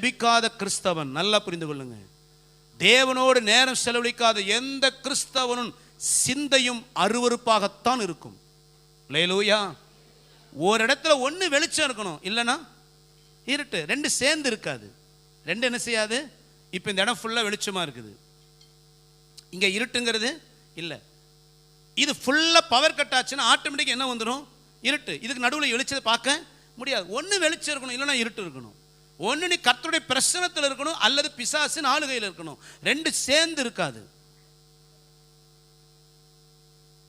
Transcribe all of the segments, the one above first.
ஜெபிக்காத கிறிஸ்தவன், நல்லா புரிந்து கொள்ளுங்க, தேவனோடு நேரம் செலவழிக்காத எந்த கிறிஸ்தவனும் சிந்தையும் அருவருப்பாகத்தான் இருக்கும். அல்லேலூயா. ஒரு இடத்துல ஒன்று வெளிச்சம் இருக்கணும், இல்லைன்னா இருட்டு. ரெண்டு சேர்ந்து இருக்காது. ரெண்டு என்ன செய்யாது? இப்போ இந்த இடம் ஃபுல்லாக வெளிச்சமாக இருக்குது, இங்கே இருட்டுங்கிறது இல்லை. இது ஃபுல்லாக பவர் கட் ஆச்சுன்னா ஆட்டோமேட்டிக் என்ன வந்துடும்? இருட்டு. இதுக்கு நடுவில் வெளிச்சத்தை பார்க்க முடியாது. ஒன்று வெளிச்சம் இருக்கணும், இல்லைன்னா இருட்டு இருக்கணும். ஒன்று நீ கர்த்தருடைய பிரசன்னத்தில் இருக்கணும், அல்லது பிசாசின் ஆளுகையில் இருக்கணும். ரெண்டு சேர்ந்து இருக்காது.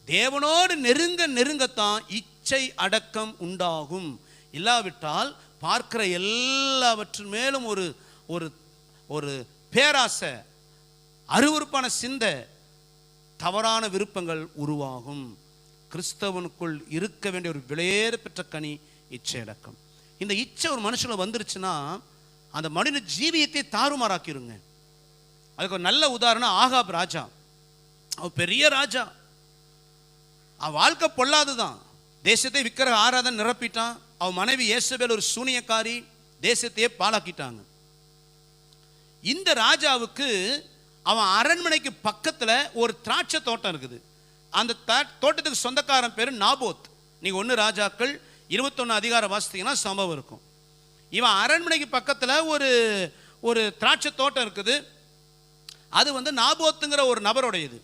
தேவனோடு நெருங்கத்தான் இச்சை அடக்கம் உண்டாகும். இல்லாவிட்டால் பார்க்கிற எல்லாவற்றின் மேலும் ஒரு ஒரு ஒரு பேராசை, அருவருப்பான சிந்தை, தவறான விருப்பங்கள் உருவாகும். கிறிஸ்தவனுக்குள் இருக்க வேண்டிய ஒரு விலையேற பெற்ற கனி இச்சை அடக்கம். இந்த இச்சை ஒரு மனுஷனை வந்துருச்சுன்னா அந்த மனித ஜீவியத்தை தாறுமாறாக்கிருங்க. அதுக்கு ஒரு நல்ல உதாரணம் ஆகாப் ராஜா. அவன் பெரிய ராஜா, அவன் வாழ்க்கை பொல்லாதுதான். தேசத்தை விக்கிரக ஆராதனை நிரப்பிட்டான். அவன் மனைவி யேசபேல் ஒரு சூனியக்காரி, தேசத்தையே பாழாக்கிட்டாங்க. இந்த ராஜாவுக்கு அவன் அரண்மனைக்கு பக்கத்தில் ஒரு திராட்சை தோட்டம் இருக்குது. அந்த தோட்டத்துக்கு சொந்தக்காரன் பேர் நாபோத். நீங்கள் 1 ராஜாக்கள் 21 அதிகாரம் வாசித்தீங்கன்னா சம்பவம் இருக்கும். இவன் அரண்மனைக்கு பக்கத்தில் ஒரு திராட்சை தோட்டம் இருக்குது. அது நாபோத்துங்கிற ஒரு நபருடையது.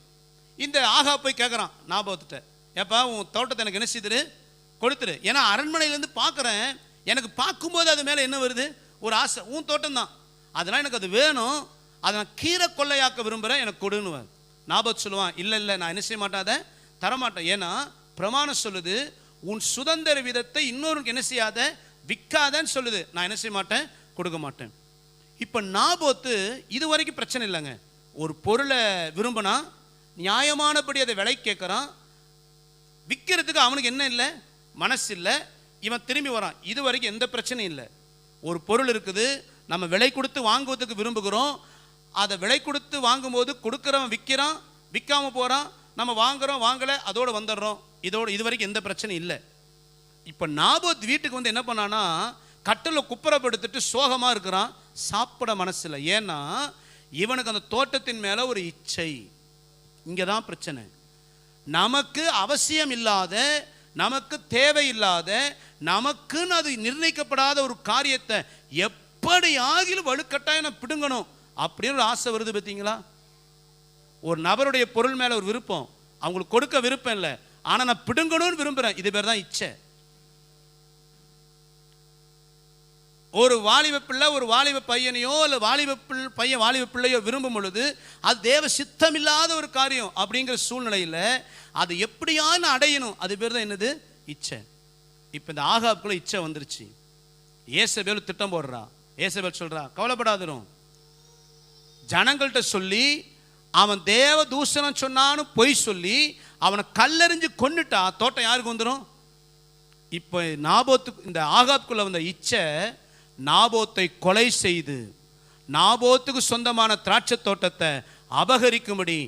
இந்த ஆகா போய் கேட்குறான் நாபோத்துட்ட, ஏப்பா உன் தோட்டத்தை எனக்கு என்ன செய்துரு, கொடுத்துரு. ஏன்னா அரண்மனையிலேருந்து பார்க்குறேன், எனக்கு பார்க்கும்போது அது மேலே என்ன வருது? ஒரு ஆசை. உன் தோட்டம் தான், அதனால் எனக்கு அது வேணும், அதை நான் கீரை கொள்ளையாக்க விரும்புகிறேன், எனக்கு கொடுன்னு. நாபோத் சொல்லுவான், இல்லை இல்லை நான் என்ன செய்ய மாட்டேன், அதை தரமாட்டேன். ஏன்னா பிரமாணம் சொல்லுது, உன் சுதந்திர விதத்தை இன்னொருக்கு என்ன செய்யாத, விற்காதன்னு சொல்லுது. நான் என்ன செய்ய மாட்டேன், கொடுக்க மாட்டேன். இப்போ நாபோத்து இது வரைக்கும் பிரச்சனை இல்லைங்க. ஒரு பொருளை விரும்பினா நியாயமானபடி அதை விலை கேட்குறான். விற்கிறதுக்கு அவனுக்கு என்ன இல்லை, மனசு இல்லை. இவன் திரும்பி வரான். இது வரைக்கும் எந்த பிரச்சனையும் இல்லை. ஒரு பொருள் இருக்குது, நம்ம விலை கொடுத்து வாங்குவதுக்கு விரும்புகிறோம். அதை விலை கொடுத்து வாங்கும்போது கொடுக்குறவன் விற்கிறான், விற்காமல் போகிறான். நம்ம வாங்குகிறோம், வாங்கலை, அதோடு வந்துடுறோம். இது வரைக்கும் எந்த பிரச்சனையும் இல்லை. இப்போ நாபோத் வீட்டுக்கு என்ன பண்ணான்னா, கட்டில் குப்புறப்படுத்திட்டு சோகமாக இருக்கிறான், சாப்பிட மனசு இல்லை. ஏன்னா இவனுக்கு அந்த தோட்டத்தின் மேலே ஒரு இச்சை. இங்கே தான் பிரச்சனை. நமக்கு அவசியம் இல்லாத, நமக்கு தேவையில்லாத, நமக்குன்னு அது நிர்ணயிக்கப்படாத ஒரு காரியத்தை எப்படி ஆகிலும் வலுக்கட்டாயம் பிடுங்கணும் அப்படின்னு ஒரு ஆசை வருது. பார்த்தீங்களா? ஒரு நபருடைய பொருள் மேலே ஒரு விருப்பம், அவங்களுக்கு கொடுக்க விருப்பம் இல்லை, ஆனால் நான் பிடுங்கணும்னு விரும்புகிறேன். இது பேர் தான் இச்சை. ஒரு வாலிப பிள்ளை ஒரு வாலிப பையனையோ இல்லை வாலிப பிள்ளையோ விரும்பும் பொழுது அது தேவ சித்தமில்லாத ஒரு காரியம். அப்படிங்கிற சூழ்நிலையில் அது எப்படியானு அடையணும், அது பேர் தான் என்னது, இச்சை. இப்போ இந்த ஆகாப்புக்குள்ள இச்சை வந்துருச்சு. யேசபேல் திட்டம் போடுறா. யேசபேல் சொல்றா, கவலைப்படாதரும், ஜனங்கள்கிட்ட சொல்லி அவன் தேவ தூஷணம் சொன்னான்னு பொய் சொல்லி அவனை கல்லெறிஞ்சு கொன்னுட்டா தோட்டம் யாருக்கு வந்துடும்? இப்போ நாபோத்துக்கு, இந்த ஆகாப்புக்குள்ள வந்த இச்சை நாபோத்தை கொலை செய்து நாபோத்துக்கு சொந்தமான திராட்சை தோட்டத்தை அபகரிக்கும்படி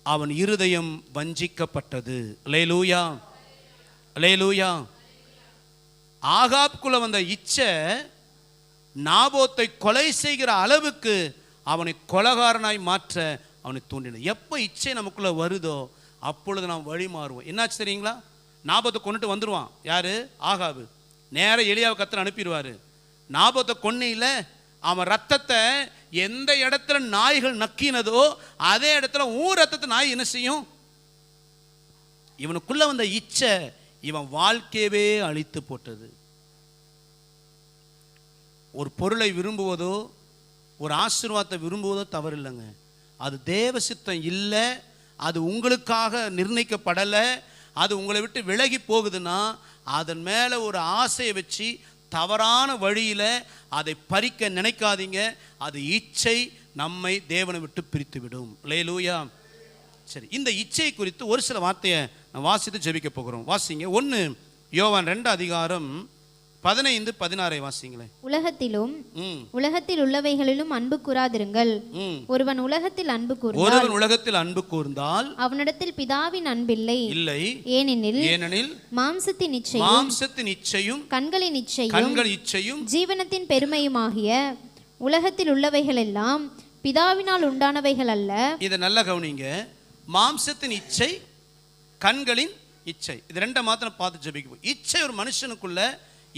அவன் இருதயம் வஞ்சிக்கப்பட்டது. அல்லேலூயா, அல்லேலூயா. ஆகாப்புக்குள்ள வந்த இச்சை நாபோத்தை கொலை செய்கிற அளவுக்கு அவனை கொலைகாரனாய் மாற்ற அவனை தூண்டின. எப்போ இச்சை நமக்குள்ள வருதோ அப்பொழுது நாம் வழி மாறுவோம். என்னாச்சு தெரியுங்களா? நாபோத்தை கொண்டுட்டு வந்துடுவான். யாரு? ஆகாபு. நேர எலியாவை கத்தர் அனுப்பிடுவார். நாபோத்தை கொன்னையில் அவன் ரத்தத்தை எந்த இடத்துல நாய்கள் நக்கினதோ அதே இடத்துல ரத்தத்தை நாய் என்ன செய்யும்? இவனுக்குள்ள வந்த இச்சை இவன் வாழ்க்கையவே அழித்து போட்டது. ஒரு பொருளை விரும்புவதோ ஒரு ஆசீர்வாதத்தை விரும்புவதோ தவறு இல்லைங்க. அது தேவ சித்தம் இல்லை, அது உங்களுக்காக நிர்ணயிக்கப்படலை, அது உங்களை விட்டு விலகி போகுதுன்னா அதன் மேலே ஒரு ஆசையை வச்சு தவறான வழியில் அதை பறிக்க நினைக்காதீங்க. அது இச்சை நம்மை தேவனை விட்டு பிரித்து விடும். அல்லேலூயா. சரி, இந்த இச்சை குறித்து ஒரு சில வார்த்தையை நான் வாசித்து ஜெபிக்க போகிறோம். வாசிங்க. 1 யோவான் 2 அதிகாரம் 15-16 வாசிங்களேன். உலகத்தில் உள்ளவைகளிலும் அன்பு கூறாதிருங்கள். ஒருவன் உலகத்தில் அன்பு கூர்ந்தால் அவனிடத்தில் பிதாவின் அன்பில்லை. ஏனெனில் மாம்சத்தின் இச்சையும் கண்களின் இச்சையும் ஜீவனத்தின் பெருமையுமாகிய உலகத்தில் உள்ளவைகள் எல்லாம் பிதாவினால் உண்டானவைகள் அல்ல. இதை நல்லா கவனிங்க. மாம்சத்தின் இச்சை, கண்களின் இச்சை, இது ரெண்டை மாத்திரம் பார்த்து ஜெபிக்கும். இச்சை ஒரு மனுஷனுக்குள்ள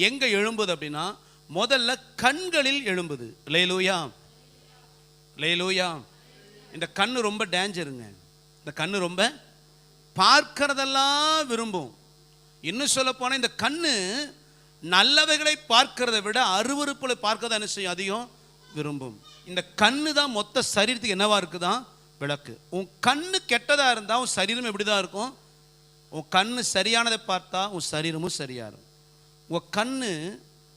எங்க எழும்புது அப்படின்னா முதல்ல கண்களில் எழும்புது. அல்லேலூயா, அல்லேலூயா. இந்த கண்ணு ரொம்ப டேஞ்சருங்க. இந்த கண்ணு ரொம்ப பார்க்கிறதெல்லாம் விரும்பும். இன்னும் சொல்ல போனால் இந்த கண்ணு நல்லவைகளை பார்க்கிறத விட அருவருப்புகளை பார்க்கறத என்ன செய்யும்? அதிகம் விரும்பும். இந்த கண்ணு தான் மொத்த சரீரத்துக்கு என்னவா இருக்குதான்? விளக்கு. உன் கண்ணு கெட்டதா இருந்தா உன் சரீரம் எப்படிதான் இருக்கும்? உன் கண்ணு சரியானதை பார்த்தா உன் சரீரமும் சரியா இருக்கும். உன் கண்ணு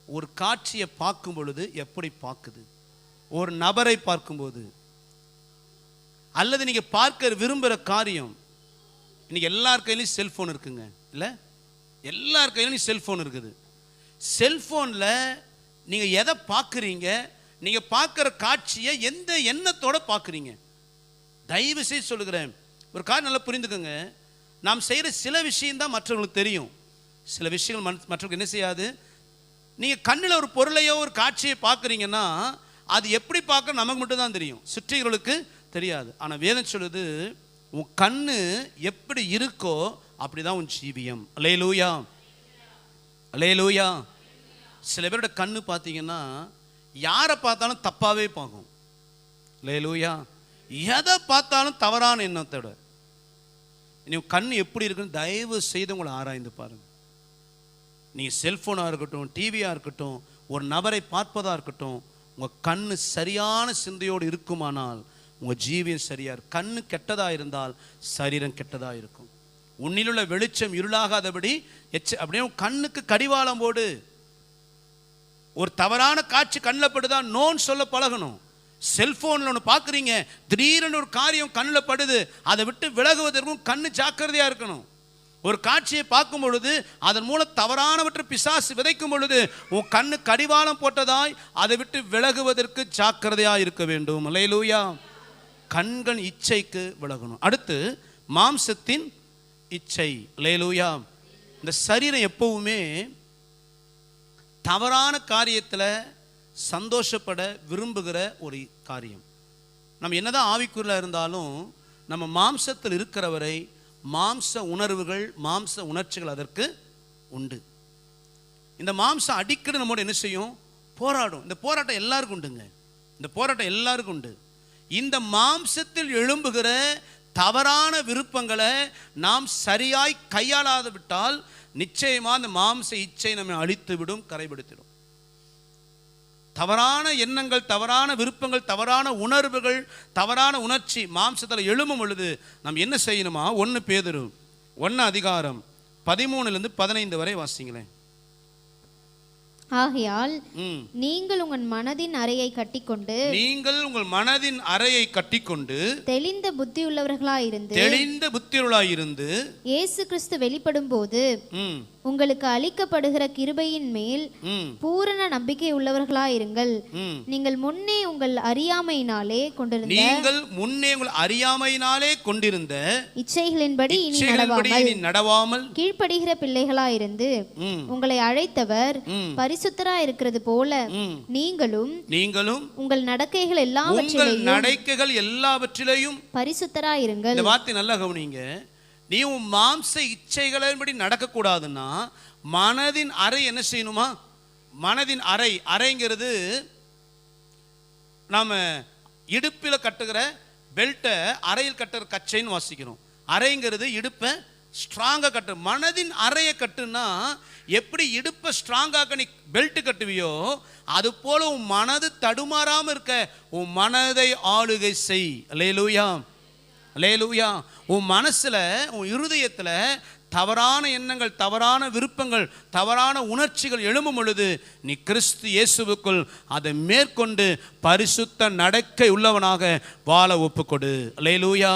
ஒரு காட்சியை பார்க்கும் பொழுது எப்படி பார்க்குது? ஒரு நபரை பார்க்கும்போது, அல்லது நீங்க பார்க்க விரும்புகிற காரியம். இன்னைக்கு எல்லார் கையிலையும் செல்போன் இருக்குங்க, இல்லை? எல்லார் கையிலையும் செல்போன் இருக்குது. செல்போனில் நீங்கள் எதை பார்க்குறீங்க? நீங்கள் பார்க்குற காட்சியை எந்த எண்ணத்தோடு பார்க்குறீங்க? தயவு செய்து சொல்லுகிறேன், ஒரு காரியம் நல்லா புரிந்துக்கோங்க. நாம் செய்கிற சில விஷயம்தான் மற்றவங்களுக்கு தெரியும், சில விஷயங்கள் மற்றவங்களுக்கு என்ன செய்யாது. நீங்கள் கண்ணில் ஒரு பொருளையோ ஒரு காட்சியை பார்க்குறீங்கன்னா அது எப்படி பார்க்க நமக்கு மட்டும்தான் தெரியும், சுற்றிகளுக்கு தெரியாது. ஆனால் வேதம் சொல்லுது, உன் கண்ணு எப்படி இருக்கோ அப்படிதான் உன் ஜீவியம். அல்லேலூயா, அல்லேலூயா. சில பேரோட கண்ணு பார்த்தீங்கன்னா யாரை பார்த்தாலும் தப்பாகவே பார்க்கும். அல்லேலூயா. எதை பார்த்தாலும் தவறான எண்ணத்தோட. நீ கண்ணு எப்படி இருக்குன்னு தயவு செய்து உங்களை ஆராய்ந்து பாருங்க. நீங்கள் செல்ஃபோனாக இருக்கட்டும், டிவியாக இருக்கட்டும், ஒரு நபரை பார்ப்பதாக இருக்கட்டும், உங்கள் கண்ணு சரியான சிந்தையோடு இருக்குமானால் உங்கள் ஜீவியம் சரியா இருக்கும். கண்ணு கெட்டதாக இருந்தால் சரீரம் கெட்டதாக இருக்கும். உன்னிலுள்ள வெளிச்சம் இருளாகாதபடி அப்படியே கண்ணுக்கு கடிவாளம் போடு. ஒரு தவறான காட்சி கண்ணில் படுதான் நோன்னு சொல்ல பழகணும். செல்போனில் ஒன்று பார்க்குறீங்க, திடீரென்று ஒரு காரியம் கண்ணில் படுது, அதை விட்டு விலகுவதற்கும் கண்ணு ஜாக்கிரதையாக இருக்கணும். ஒரு காட்சியை பார்க்கும் பொழுது அதன் மூலம் தவறானவற்றை பிசாசு விதைக்கும் பொழுது உன் கண்ணு கடிவாளம் போட்டதாய் அதை விட்டு விலகுவதற்கு ஜாக்கிரதையாக இருக்க வேண்டும். அல்லேலூயா. கண்கள் இச்சைக்கு விலகணும். அடுத்து மாம்சத்தின் இச்சை. அல்லேலூயா. இந்த சரீரம் எப்பவுமே தவறான காரியத்தில் சந்தோஷப்பட விரும்புகிற ஒரு காரியம். நம்ம என்னதான் ஆவிக்குள்ள இருந்தாலும் நம்ம மாம்சத்தில் இருக்கிறவரை மாம்ச உணர்வுகள், மாம்ச உணர்ச்சிகள் அதற்கு உண்டு. இந்த மாம்சம் அடிக்கடி நம்மோட என்ன செய்யும்? போராடும். இந்த போராட்டம் எல்லாருக்கும் உண்டுங்க. இந்த போராட்டம் எல்லாருக்கும் உண்டு. இந்த மாம்சத்தில் எழும்புகிற தவறான விருப்பங்களை நாம் சரியாய் கையாளாத விட்டால் நிச்சயமாக அந்த மாம்ச இச்சை நம்மை அழித்து விடும், கரைபடுத்திடும். தவறான எண்ணங்கள், தவறான விருப்பங்கள், தவறான உணர்வுகள், தவறான உணர்ச்சி மாம்சத்தில் எழும்பும் பொழுது நாம் என்ன செய்யணுமா? 1 பேதுரு 1:13-15 வரை வாசிங்களேன். ஆகையால் நீங்கள் உங்கள் மனதின் அறையை கட்டிக்கொண்டு தெளிந்த புத்தியுள்ளவர்களாயிருந்து இயேசு கிறிஸ்து வெளிப்படும் போது உங்களுக்கு அளிக்கப்படுகிற கிருபையின் மேல் பூரண நம்பிக்கை உள்ளவர்களாயிருங்கள். நீங்கள் முன்னே உங்கள் அறியாமையினாலே கொண்டிருந்த இச்சைகளின்படி இனி நடவாமல் கீழ்ப்படுகிற பிள்ளைகளாயிருந்து உங்களை அழைத்தவர் பரிசுத்தராய் இருக்கிறது போல நீங்களும் உங்கள் நடக்கைகள் எல்லாவற்றிலேயும் பரிசுத்தராய் இருங்கள். இந்த வார்த்தை நல்லா கவனிங்க. நீ உன் மாம்ச இச்சைகளின்படி நடக்கக்கூடாதுன்னா மனதின் அறை என்ன செய்யணுமா? மனதின் அறைங்கிறது நாம இடுப்பில் கட்டுகிற பெல்ட்டை அறையில் கட்டுற கச்சைன்னு வாசிக்கிறோம். அறைங்கிறது இடுப்பை ஸ்ட்ராங்காக கட்டு. மனதின் அறையை கட்டுன்னா எப்படி இடுப்பை ஸ்ட்ராங்காக நீ பெல்ட் கட்டுவியோ அது போல உன் மனது தடுமாறாமல் இருக்க உன் மனதை ஆளுகை செய். அல்லேலூயா, அல்லேலூயா. உன் மனசுல, உன் இருதயத்துல தவறான எண்ணங்கள், தவறான விருப்பங்கள், தவறான உணர்ச்சிகள் எழும்பும் பொழுது நீ கிறிஸ்து இயேசுவுக்குள் அதை மேற்கொண்டு பரிசுத்த நடக்கை உள்ளவனாக வாழ ஒப்புக்கொடு. அல்லேலூயா.